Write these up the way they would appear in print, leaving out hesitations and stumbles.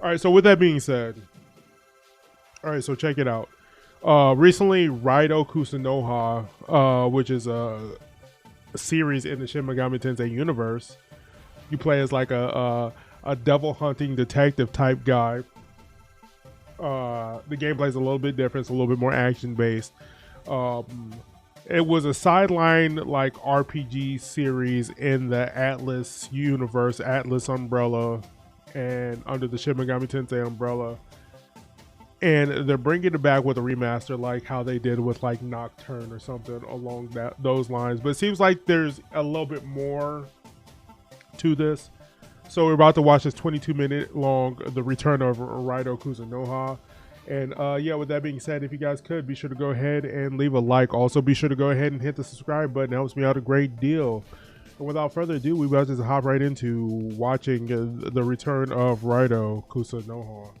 All right, so with that being said, all right, so check it out. Recently, Raidou Kuzunoha, which is a series in the Shin Megami Tensei universe, you play as like a devil hunting detective type guy. The gameplay is a little bit different. It's a little bit more action based. It was a sideline like RPG series in the Atlus universe, Atlus umbrella, and under the Shin Megami Tensei umbrella. And they're bringing it back with a remaster, like how they did with like Nocturne or something along those lines. But it seems like there's a little bit more to this. So we're about to watch this 22-minute long The Return of Raidou Kuzunoha. And yeah, with that being said, if you guys could, be sure to go ahead and leave a like. Also, be sure to go ahead and hit the subscribe button. It helps me out a great deal. And without further ado, we're about to hop right into watching The Return of Raidou Kuzunoha.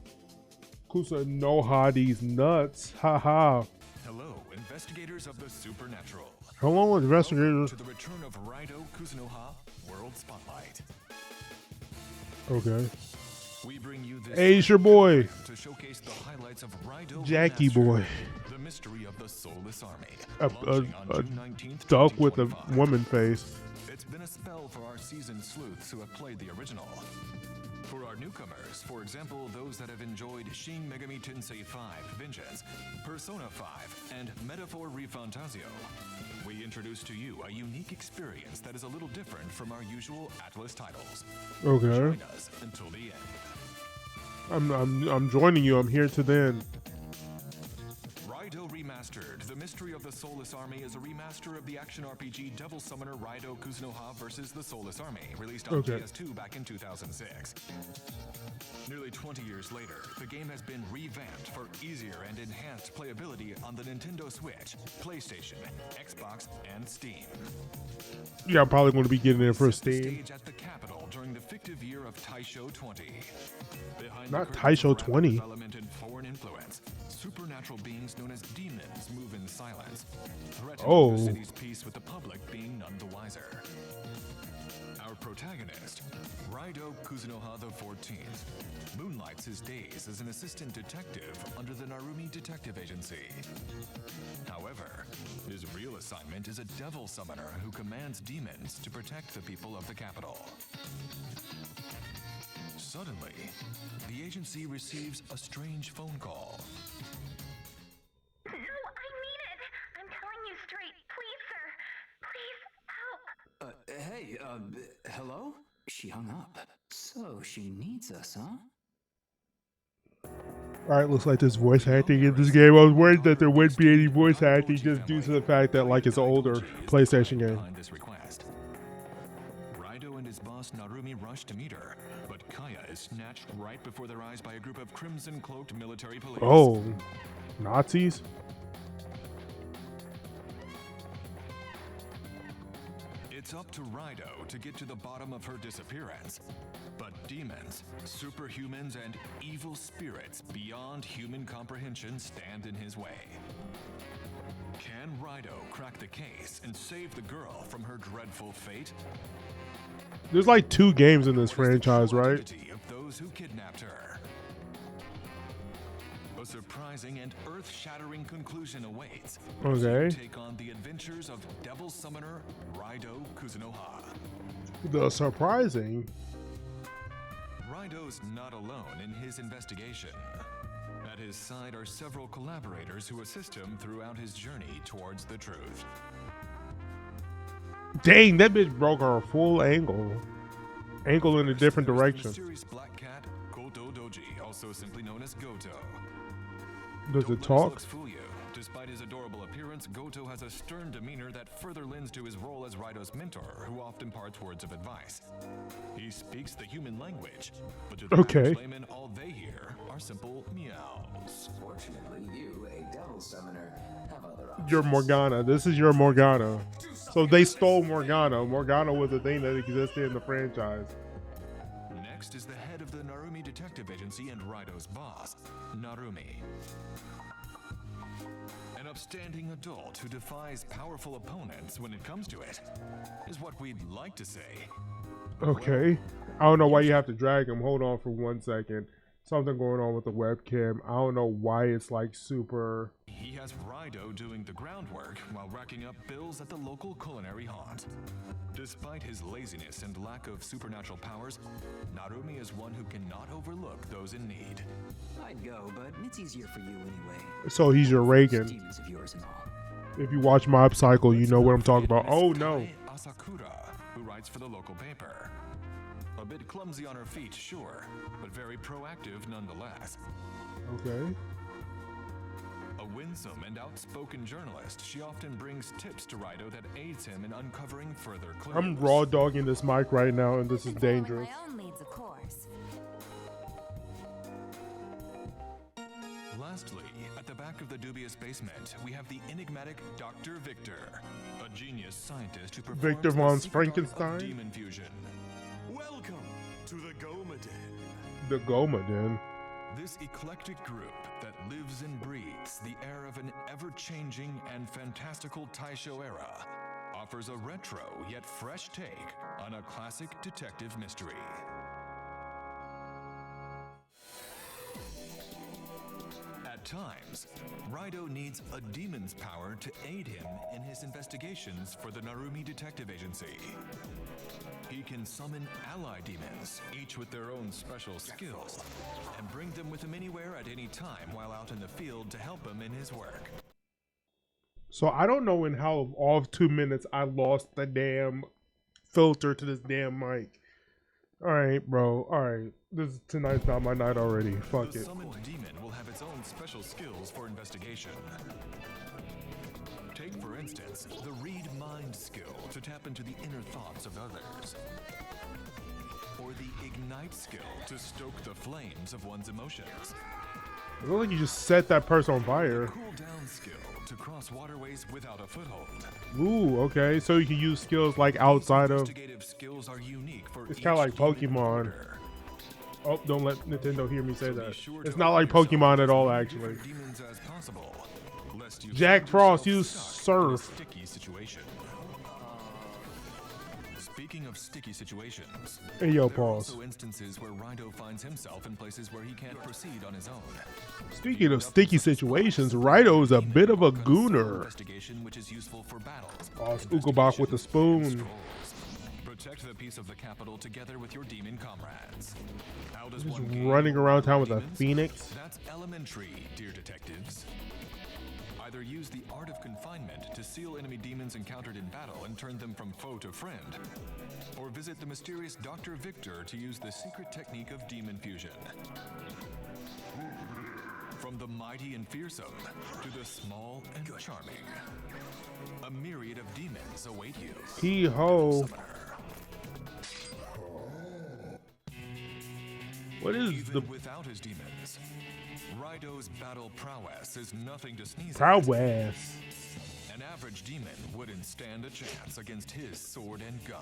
Kuzunoha, these nuts. Haha. Hello, investigators of the supernatural. Hello, investigators. Welcome to the return of Raidou Kuzunoha World Spotlight. Okay. We bring you this Hey, it's your boy, to showcase the highlights of Raidou Jackie boy. The mystery of the Soulless Army. A duck with a woman face. It's been a spell for our seasoned sleuths who have played the original. For our newcomers, for example, those that have enjoyed Shin Megami Tensei 5 Vengeance, Persona 5, and Metaphor Refantasio, we introduce to you a unique experience that is a little different from our usual Atlus titles. Okay. Join us until the end. I'm joining you. I'm here to the end. Raidou Remastered, The Mystery of the Soulless Army is a remaster of the action RPG Devil Summoner Raidou Kuzunoha vs. the Soulless Army, released on PS2 back in 2006. Nearly 20 years later, the game has been revamped for easier and enhanced playability on the Nintendo Switch, PlayStation, Xbox, and Steam. Yeah, I'm probably going to be getting it for Steam. Stage at the Capitol during the fictive year of Taisho 20. Behind Not the curtain Taisho of rapid 20. development and foreign influence, supernatural beings known as demons move in silence, threatening the city's peace with the public being none the wiser. Our protagonist, Raidou Kuzunoha XIV, moonlights his days as an assistant detective under the Narumi Detective Agency. However, his real assignment is a devil summoner who commands demons to protect the people of the capital. Suddenly, the agency receives a strange phone call. No, I mean it. I'm telling you straight. Please, sir. Please help. Hey, hello? She hung up. So she needs us, huh? Alright, looks like there's voice acting in this game. I was worried that there wouldn't be any voice acting just due to the fact that like it's an older PlayStation game. Raidou and his boss Narumi rush to meet her, but Kaya is snatched right before their eyes by a group of crimson-cloaked military police. Oh, Nazis? It's up to Raidou to get to the bottom of her disappearance. But demons, superhumans, and evil spirits beyond human comprehension stand in his way. Can Raidou crack the case and save the girl from her dreadful fate? There's like 2 games in this franchise, right? Identity of those who kidnapped her. A surprising and earth-shattering conclusion awaits. As you take on the adventures of Devil Summoner Raidou Kuzunoha. The surprising. Raidou's not alone in his investigation. At his side are several collaborators who assist him throughout his journey towards the truth. Dang, that bitch broke her full angle. Angle in a different direction. Mysterious black cat, Goto Doji, also simply known as Goto. Does Don't it let talk? his looks fool you. Despite his adorable appearance, Goto has a stern demeanor that further lends to his role as Raidou's mentor, who often imparts words of advice. He speaks the human language, but to the average layman, all they hear are simple meows. Fortunately, you, a devil summoner, have other options. Your Morgana. This is your Morgana. So they stole Morgana. Morgana was a thing that existed in the franchise. Next is the head of the Narumi Detective Agency and Raidou's boss, Narumi. An upstanding adult who defies powerful opponents when it comes to it, is what we'd like to say. Okay. I don't know why you have to drag him. Hold on for 1 second. something going on with the webcam. I don't know why it's like super. He has Raidou doing the groundwork while racking up bills at the local culinary haunt. Despite his laziness and lack of supernatural powers, Narumi is one who cannot overlook those in need. I'd go, but it's easier for you anyway. So he's your Reagan. Demons of yours and all. If you watch Mob Psycho, you know what I'm talking about. Miss Oh no. Tai Asakura, who writes for the local paper. A bit clumsy on her feet, sure, but very proactive nonetheless. Okay. A winsome and outspoken journalist, she often brings tips to Raidou that aids him in uncovering further clues. I'm raw dogging this mic right now, and this is dangerous. My own leads, of course. Lastly, at the back of the dubious basement, we have the enigmatic Dr. Victor, a genius scientist who performs Victor the von secret art of Frankenstein? demon fusion. Welcome to the Goma Den. The Goma Den. This eclectic group that lives and breathes the air of an ever-changing and fantastical Taisho era offers a retro yet fresh take on a classic detective mystery. At times, Raidou needs a demon's power to aid him in his investigations for the Narumi Detective Agency. He can summon ally demons, each with their own special skills, and bring them with him anywhere at any time while out in the field to help him in his work. So I don't know in how all of 2 minutes I lost the damn filter to this damn mic. Alright, bro. Alright. Tonight's not my night already. Fuck The it. summoned demon will have its own special skills for investigation. Take, for instance, the read mind skill to tap into the inner thoughts of others. Or the ignite skill to stoke the flames of one's emotions. It looks like you just set that person on fire. Cool down skill to cross waterways without a foothold. Ooh, okay. So you can use skills like outside of. Investigative skills are unique for It's each kind of like demon Pokemon. encounter. Oh, don't let Nintendo hear me say So be that. sure to It's not allow like yourself Pokemon at as all, many actually. different demons as possible, lest you Jack find Frost, yourself use stuck in a surf. sticky situation. Speaking of sticky situations, Hey, yo, there are pause. also instances where Raidou finds himself in places where he can't proceed on his own. Speaking of sticky situations, Raidou is a bit of a gooner. Investigation which is useful for battles. Oh, it's Ukobach with the spoon. Scrolls. Protect the piece of the capital together with your demon comrades. How does Just one gain running around town with a demons? phoenix. That's elementary, dear detectives. Either use the art of confinement to seal enemy demons encountered in battle and turn them from foe to friend, or visit the mysterious Dr. Victor to use the secret technique of demon fusion. From the mighty and fearsome to the small and charming, a myriad of demons await you. Hee ho. Summoner. What is Even the without his demons, Raidou's battle prowess is nothing to sneeze at. prowess? An average demon wouldn't stand a chance against his sword and gun.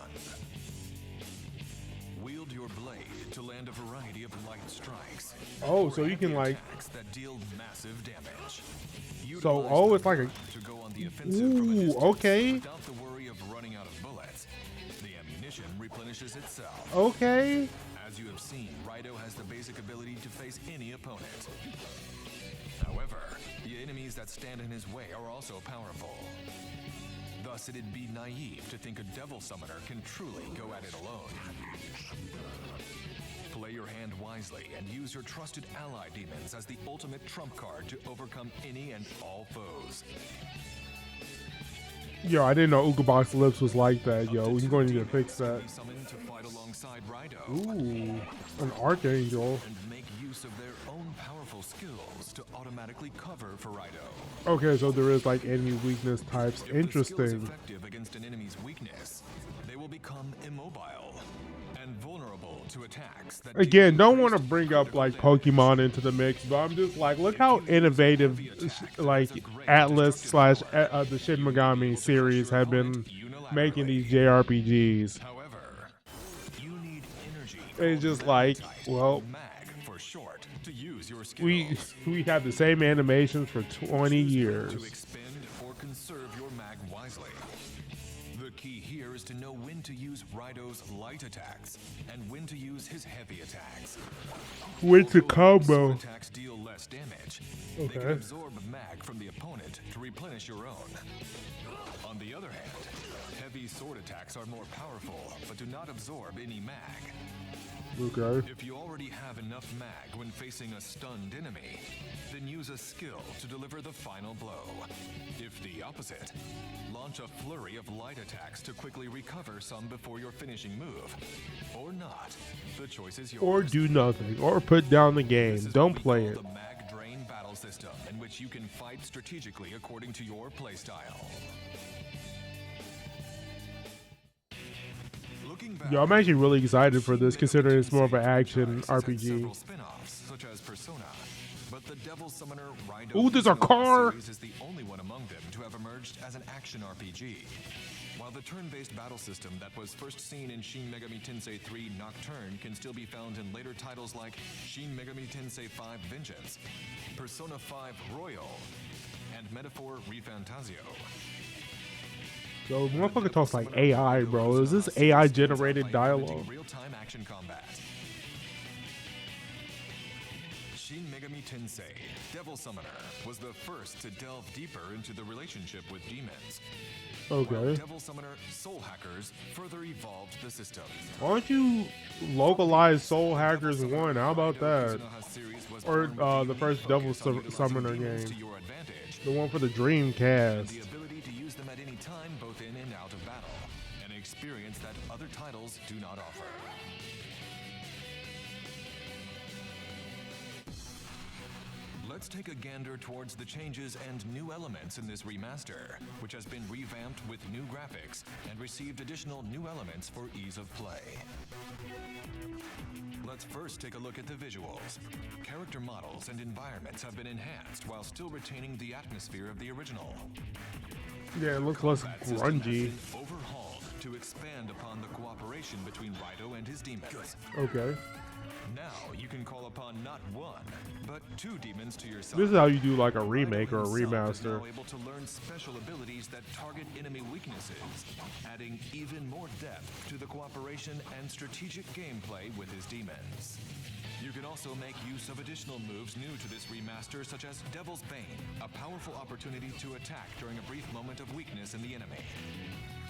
Wield your blade to land a variety of light strikes. Oh, so or you can heavy like. attacks that deal massive damage. So, Utilize oh, the it's like a. nerve to go on the offensive from a Ooh, distance okay. without the worry of running out of bullets. The ammunition replenishes itself. Okay. As you have seen, Raidou has the basic ability to face any opponent. However, the enemies that stand in his way are also powerful. Thus, it'd be naive to think a devil summoner can truly go at it alone. Play your hand wisely and use your trusted ally demons as the ultimate trump card to overcome any and all foes. Yo, I didn't know Ukobach's lips was like that, yo. We're going to need to fix that. Be summoned to fight alongside Raidou. Ooh, an archangel. And make use of their own powerful skills to automatically cover for Raidou. Okay, so there is like enemy weakness types. If the skill is Interesting. effective against an enemy's weakness, they will become immobile and vulnerable to attacks that Again, deal don't want to increased bring up like critical Pokemon into the mix, but I'm just like, look how innovative like Atlus slash the Shin Megami series have been making these JRPGs. However, you need energy. It's just like, well, Mag for short to use your skills we have the same animations for 20 to years. expend or conserve your mag wisely. The key here is to know when to use Raidou's light attacks and when to use his heavy attacks. With the Although combo. sword attacks deal less damage, they can Okay. absorb mag from the opponent to replenish your own. On the other hand, heavy sword attacks are more powerful, but do not absorb any mag. Okay. If you already have enough mag when facing a stunned enemy, then use a skill to deliver the final blow. If the opposite, launch a flurry of light attacks to quickly recover some before your finishing move. Or not. The choice is yours. Or do nothing. Or put down the game. This is Don't what we play call it. the mag drain battle system, in which you can fight strategically according to your playstyle. Looking back, Yo, I'm actually really excited for this, Shin Megami considering it's more of an Tensei action franchise has had RPG. several spin-offs, such as Persona, but the Devil Summoner Raidou Ooh, there's a Kuzunoha car! series is the only one among them to have emerged as an action RPG. While the turn-based battle system that was first seen in Shin Megami Tensei 3 Nocturne can still be found in later titles like Shin Megami Tensei 5 Vengeance, Persona 5 Royal, and Metaphor Refantasio. Yo, motherfucker talks like AI, bro. Is this AI generated dialogue? Real-time action combat. Shin Megami Tensei Devil Summoner was the first to delve deeper into the relationship with demons. While Okay. Devil Summoner Soul Hackers further evolved the system. Why don't you localize Soul Hackers 1? How about that? Or the first Devil Summoner game. The one for the The Dreamcast. ability to use them at any time, both in and out of battle. An experience that other titles do not offer. Let's take a gander towards the changes and new elements in this remaster, which has been revamped with new graphics and received additional new elements for ease of play. Let's first take a look at the visuals. Character models and environments have been enhanced while still retaining the atmosphere of the original. Yeah, it looks less Combat system has grungy. been overhauled to expand upon the cooperation between Raidou and his demons. Okay. Now you can call upon not one, but two demons to your side. This is how you do like a remake or a Raidou himself is remaster. now able to learn special abilities that target enemy weaknesses, adding even more depth to the cooperation and strategic gameplay with his demons. You can also make use of additional moves new to this remaster, such as Devil's Bane, a powerful opportunity to attack during a brief moment of weakness in the enemy.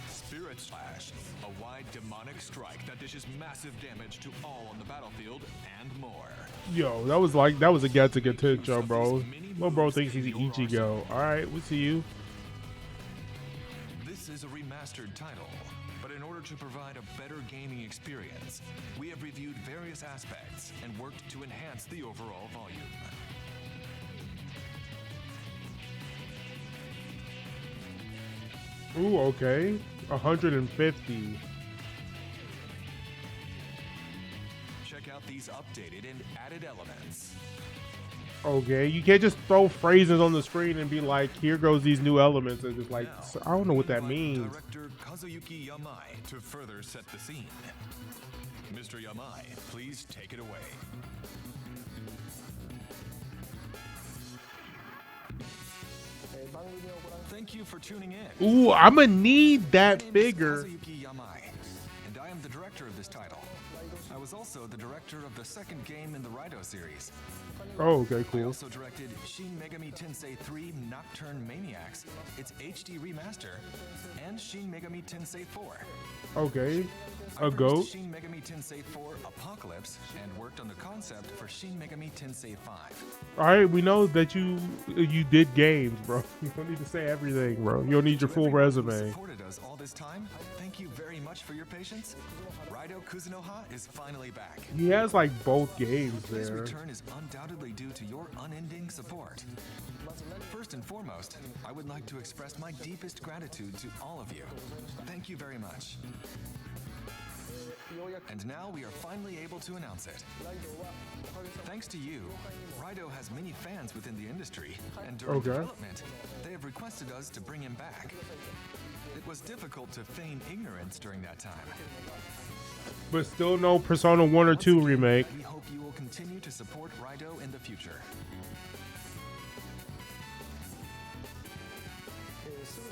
Spirit Slash, a wide demonic strike that dishes massive damage to all on the battlefield and more. Yo, that was a get to get to show, bro. Little bro thinks he's Ichigo. Alright, we see you. This is a remastered title, but in order to provide a better gaming experience, we have reviewed various aspects and worked to enhance the overall volume. Ooh, okay. 150. Check out these updated and added elements. Okay, you can't just throw phrases on the screen and be like, here goes these new elements. And just like, Now, I don't know what that we invite means. Director Kazuyuki Yamai to further set the scene. Mr. Yamai, please take it away. Thank you for tuning in. Ooh, I'm gonna need that My name is figure. Kazuyuki Yamai, and I am the director of this title. I was also the director of the second game in the Raidou series. Oh, okay, I cool. also directed Shin Megami Tensei 3 Nocturne Maniacs, its HD remaster, and Shin Megami Tensei 4. Okay. I A produced goat. Shin Megami Tensei 4 Apocalypse and worked on the concept for Shin Megami Tensei 5. Alright, we know that you did games, bro. You don't need to say everything, bro. You don't need your To full everyone who resume. supported us all this time, thank you very much for your patience. Raidou Kuzunoha is finally back. He has like both games His there. return is undoubtedly due to your unending support. First and foremost, I would like to express my deepest gratitude to all of you. Thank you very much. And now we are finally able to announce it. Thanks to you, Raidou has many fans within the industry, and during Okay. development, they have requested us to bring him back. It was difficult to feign ignorance during that time. But still no Persona 1 or Once 2 again, remake. We hope you will continue to support Raidou in the future.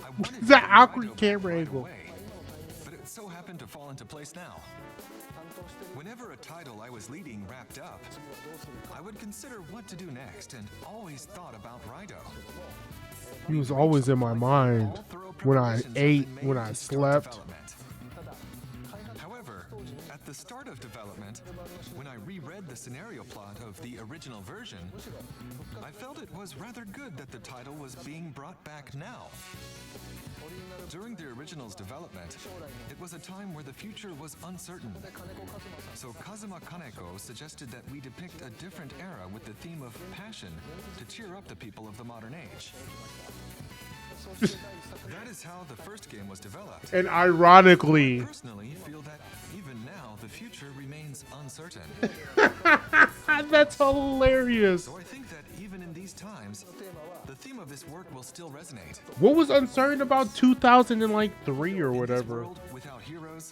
I wanted It's an to bring awkward Raidou back camera right angle. away, so happened to fall into place now. Whenever a title I was leading wrapped up, I would consider what to do next and always thought about Raidou. He was always in my mind when I ate, when I slept. However, at the start of development, when I reread the scenario plot of the original version, I felt it was rather good that the title was being brought back now. During the original's development, it was a time where the future was uncertain. So Kazuma Kaneko suggested that we depict a different era with the theme of passion to cheer up the people of the modern age. That is how the first game was developed. And ironically, I personally feel that even now the future remains uncertain. that's hilarious. So I think that even in these times, the theme of this work will still resonate. What was uncertain about 2003 or In this whatever? world without heroes,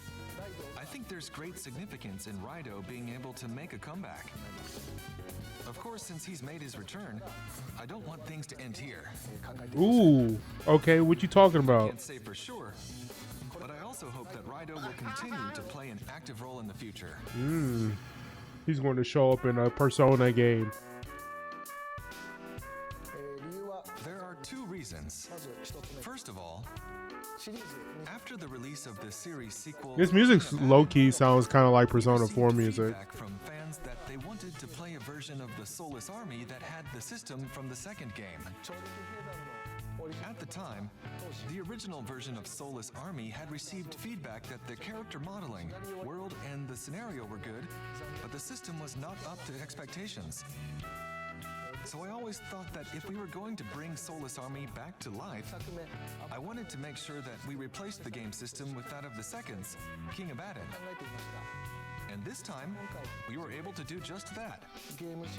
I think there's great significance in Raidou being able to make a comeback. Of course, since he's made his return, I don't want things to end here. Ooh, okay, what you talking I about? can't say for sure, but I also hope that Raidou will continue to play an active role in the future. He's going to show up in a Persona game. There are two reasons. First of all, after the release of the series sequel, This music low-key sounds kind of like Persona 4 music. feedback from fans that they wanted to play a version of the Soulless Army that had the system from the second game. At the time, the original version of Soulless Army had received feedback that the character modeling, world, and the scenario were good, but the system was not up to expectations. So I always thought that if we were going to bring Soulless Army back to life, I wanted to make sure that we replaced the game system with that of the seconds, King Abaddon. And this time, we were able to do just that,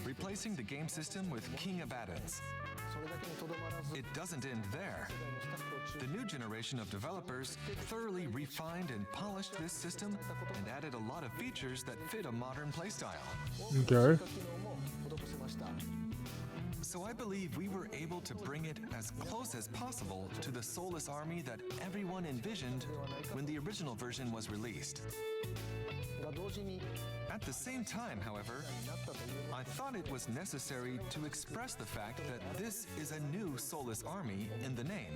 replacing the game system with King Abaddon's. It doesn't end there. The new generation of developers thoroughly refined and polished this system and added a lot of features that fit a modern playstyle. Okay. So I believe we were able to bring it as close as possible to the Soulless Army that everyone envisioned when the original version was released. At the same time, however, I thought it was necessary to express the fact that this is a new Soulless Army in the name.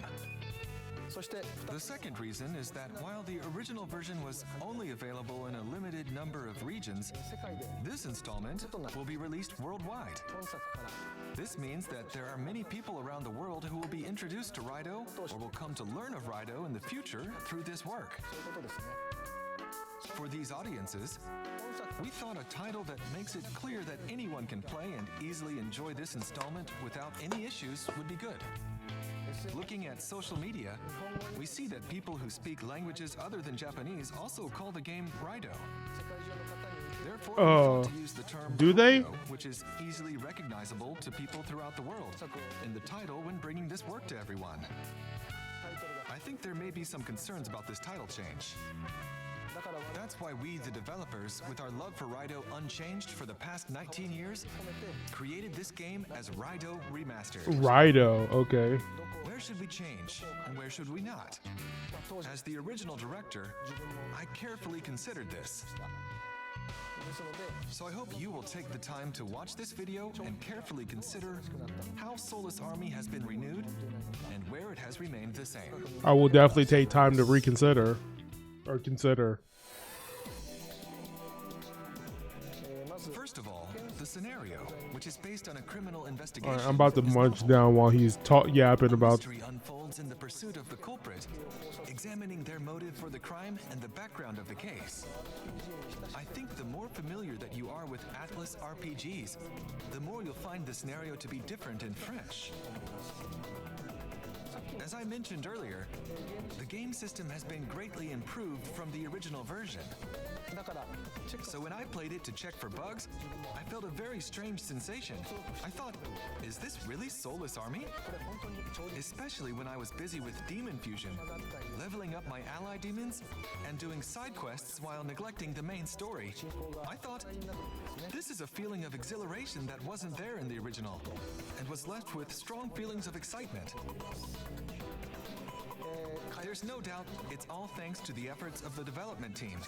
The second reason is that while the original version was only available in a limited number of regions, this installment will be released worldwide. This means that there are many people around the world who will be introduced to Raidou or will come to learn of Raidou in the future through this work. For these audiences, we thought a title that makes it clear that anyone can play and easily enjoy this installment without any issues would be good. Looking at social media, we see that people who speak languages other than Japanese also call the game Raidou. Therefore, we thought to use the term do they? Raidou, which is easily recognizable to people throughout the world, in the title when bringing this work to everyone. I think there may be some concerns about this title change. That's why we, the developers, with our love for Raidou unchanged for the past 19 years, created this game as Raidou Remastered. Raidou, okay. Where should we change, and where should we not? As the original director, I carefully considered this. So I hope you will take the time to watch this video and carefully consider how Soulless Army has been renewed and where it has remained the same. I will definitely take time to reconsider. Or consider. First of all, the scenario, which is based on a criminal investigation. Alright, I'm about to munch down while he's yapping about. Mystery unfolds in the pursuit of the culprit, examining their motive for the crime and the background of the case. I think the more familiar that you are with Atlus RPGs, the more you'll find the scenario to be different and fresh. As I mentioned earlier, the game system has been greatly improved from the original version. So when I played it to check for bugs, I felt a very strange sensation. I thought, is this really Soulless Army? Especially when I was busy with Demon Fusion, leveling up my ally demons, and doing side quests while neglecting the main story. I thought, this is a feeling of exhilaration that wasn't there in the original, and was left with strong feelings of excitement. There's no doubt it's all thanks to the efforts of the development team.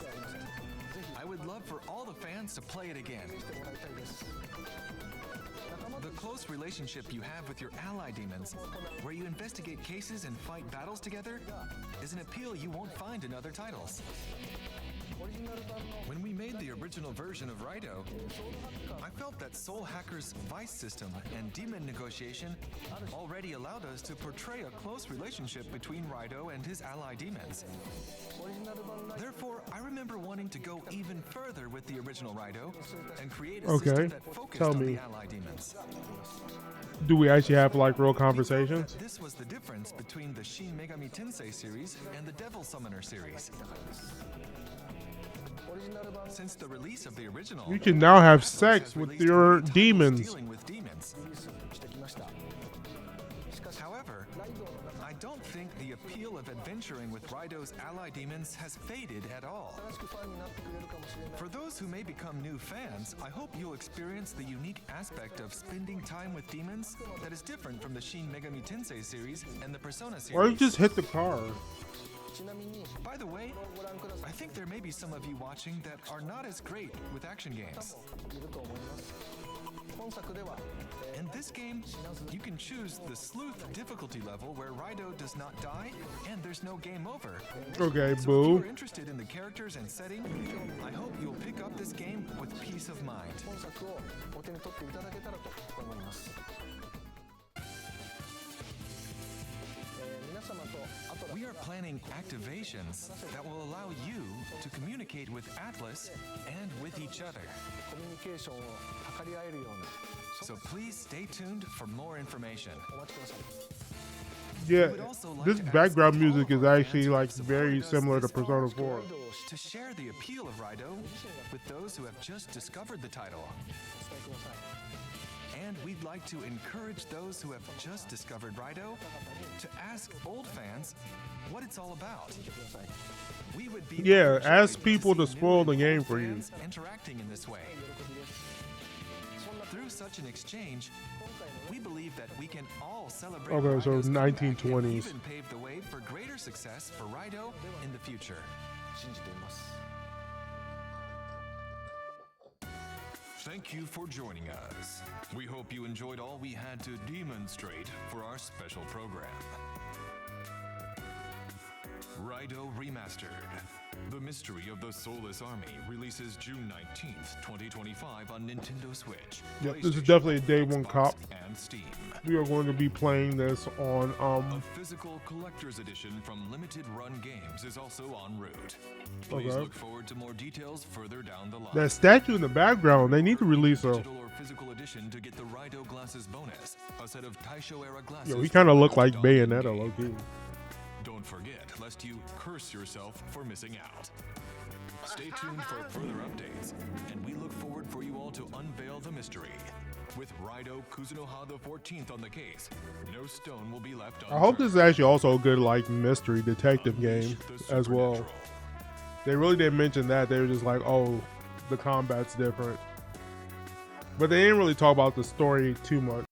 I would love for all the fans to play it again. The close relationship you have with your ally demons, where you investigate cases and fight battles together, is an appeal you won't find in other titles. When we made the original version of Raidou, I felt that Soul Hacker's vice system and demon negotiation already allowed us to portray a close relationship between Raidou and his ally demons. Therefore, I remember wanting to go even further with the original Raidou and create a system that focused on the ally demons. Do we actually have like real conversations? This was the difference between the Shin Megami Tensei series and the Devil Summoner series. Since the release of the original, you can now have sex with your demons. However, I don't think the appeal of adventuring with Raidou's ally demons has faded at all. For those who may become new fans, I hope you'll experience the unique aspect of spending time with demons that is different from the Shin Megami Tensei series and the Persona series. Or you just hit the car. By the way, I think there may be some of you watching that are not as great with action games. In this game, you can choose the Sleuth difficulty level where Raidou does not die and there's no game over. Okay, so boo. If you're interested in the characters and setting, I hope you'll pick up this game with peace of mind. We are planning activations that will allow you to communicate with Atlus and with each other. So please stay tuned for more information. Yeah, this background music is actually like very similar to Persona 4. To share the appeal of Raidou with those who have just discovered the title. And we'd like to encourage those who have just discovered Raidou to ask old fans what it's all about. We would be ask people to spoil the game for you. Interacting in this way. Through such an exchange, we believe that we can all celebrate. Okay, so Raidou's 1920s. and even pave the way for greater success for Raidou in the future. Thank you for joining us. We hope you enjoyed all we had to demonstrate for our special program. Raidou Remastered. The Mystery of the Soulless Army releases June 19th, 2025 on Nintendo Switch. Yep, this is definitely a day one cop. And Steam. We are going to be playing this on A physical collector's edition from Limited Run Games is also en route. Please look forward to more details further down the line. that statue in the background. They need to release a. Digital or physical edition to get the Raidou glasses bonus, a set of Taisho era glasses. Yo, he kind of look like Bayonetta, low-key. Don't forget, lest you curse yourself for missing out. Stay tuned for further updates, and we look forward for you all to unveil the mystery. With Raidou Kuzunoha the 14th on the case, no stone will be left unturned. I hope this is actually also a good like mystery detective game as well. They really didn't mention that. They were just like, oh, the combat's different. But they didn't really talk about the story too much.